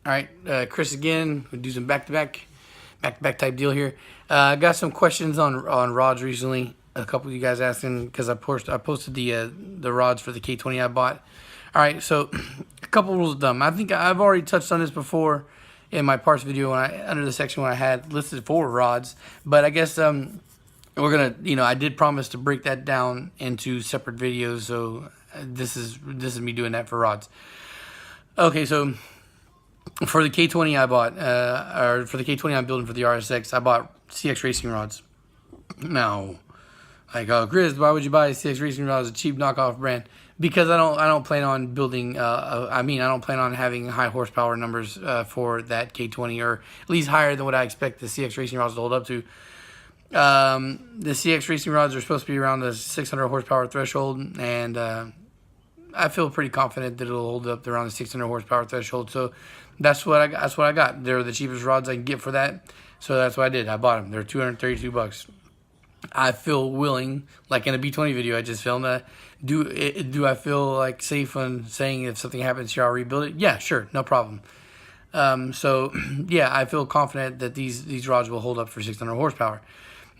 All right, Chris again. We'll do some back-to-back type deal here. I got some questions on rods recently. A couple of you guys asking because I posted the rods for the K20 I bought. All right, so a couple rules of thumb. I think I've already touched on this before in my parts video under the section when I had listed 4 rods, but I guess we're gonna, I did promise to break that down into separate videos, so this is me doing that for rods. Okay, so for the K20 I bought, or for the K20 I'm building for the RSX, I bought CX Racing rods. Now, like, Chris, why would you buy CX Racing rods, a cheap knockoff brand? Because I don't plan on building. I don't plan on having high horsepower numbers for that K20, or at least higher than what I expect the CX Racing rods to hold up to. The CX Racing rods are supposed to be around the 600 horsepower threshold, and I feel pretty confident that it'll hold up around the 600 horsepower threshold. So that's what I got. They're the cheapest rods I can get for that. So that's what I did. I bought them. They're $232. I feel willing, like in a B20 video I just filmed, do I feel like safe on saying if something happens here I'll rebuild it? Yeah, sure, no problem. So yeah, I feel confident that these rods will hold up for 600 horsepower.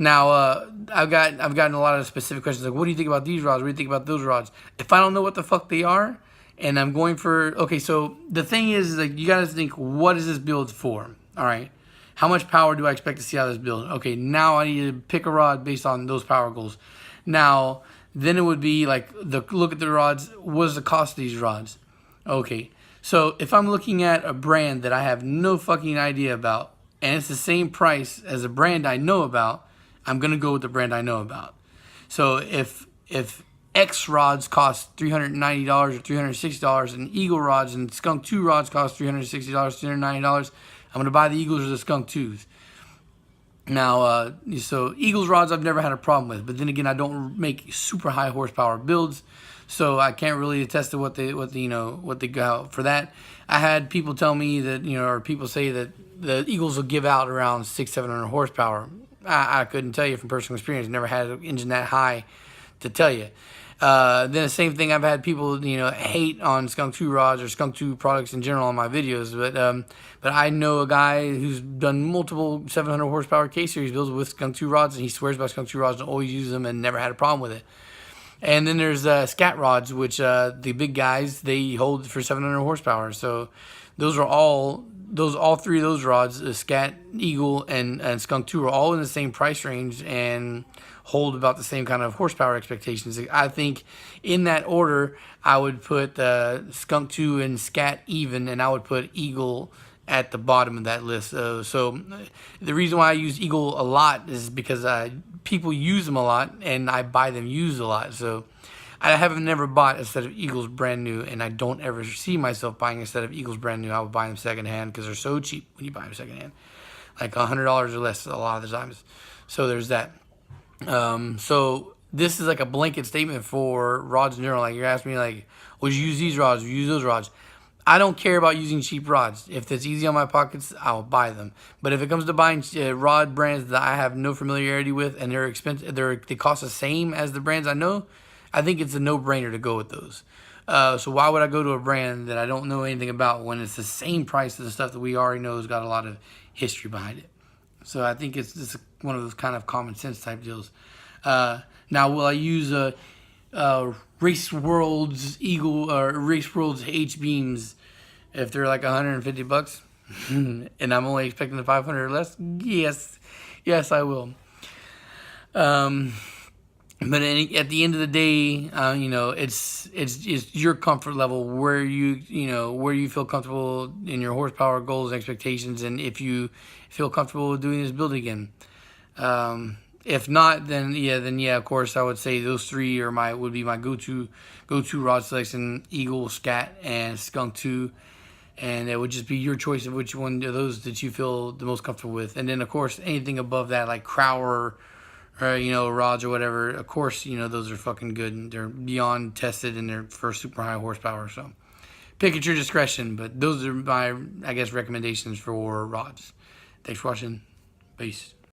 Now, I've gotten a lot of specific questions like, what do you think about these rods? What do you think about those rods? If I don't know what the fuck they are, and I'm going for, okay, so the thing is, like, you gotta think, what is this build for? All right, how much power do I expect to see out of this build? Okay, now I need to pick a rod based on those power goals. Now, then it would be like, look at the rods, what is the cost of these rods? Okay, so if I'm looking at a brand that I have no fucking idea about, and it's the same price as a brand I know about, I'm going to go with the brand I know about. So if X rods cost $390 or $360, and Eagle rods and Skunk 2 rods cost $360, $390, I'm going to buy the Eagles or the Skunk 2s. Now, so Eagles rods I've never had a problem with, but then again, I don't make super high horsepower builds, so I can't really attest to what they got for that. I had people tell me that, or people say that the Eagles will give out around 600-700 horsepower. I couldn't tell you from personal experience. Never had an engine that high to tell you. Then the same thing, I've had people hate on Skunk 2 rods or Skunk 2 products in general on my videos, but I know a guy who's done multiple 700 horsepower K-Series builds with Skunk 2 rods, and he swears by Skunk 2 rods and always uses them and never had a problem with it. And then there's Scat rods, which the big guys, they hold for 700 horsepower. So those are all 3 of those rods, Scat, Eagle, and Skunk 2 are all in the same price range and hold about the same kind of horsepower expectations. I think in that order, I would put Skunk 2 and Scat even, and I would put Eagle at the bottom of that list. So the reason why I use Eagle a lot is because people use them a lot, and I buy them used a lot. So I haven't never bought a set of Eagles brand new, and I don't ever see myself buying a set of Eagles brand new. I would buy them secondhand because they're so cheap when you buy them secondhand, like $100 or less a lot of the times. So there's that. So this is like a blanket statement for rods in general. Like, you're asking me, like, would you use these rods? Would you use those rods? I don't care about using cheap rods. If it's easy on my pockets, I'll buy them. But if it comes to buying rod brands that I have no familiarity with and they're expensive, they cost the same as the brands I know, I think it's a no-brainer to go with those. So why would I go to a brand that I don't know anything about when it's the same price as the stuff that we already know has got a lot of history behind it? So I think it's just one of those kind of common sense type deals. Now, will I use Race World's Eagle or Race World's H-beams if they're like $150 and I'm only expecting the 500 or less? Yes, I will. But at the end of the day, it's your comfort level where you feel comfortable in your horsepower goals and expectations, and if you feel comfortable with doing this build again. If not, then yeah, of course I would say those 3 would be my go-to rod selection: Eagle, Scat, and Skunk 2. And it would just be your choice of which one of those that you feel the most comfortable with. And then of course anything above that, like Crowler, rods or whatever, of course, those are fucking good and they're beyond tested and they're for super high horsepower. So pick at your discretion, but those are my, I guess, recommendations for rods. Thanks for watching. Peace.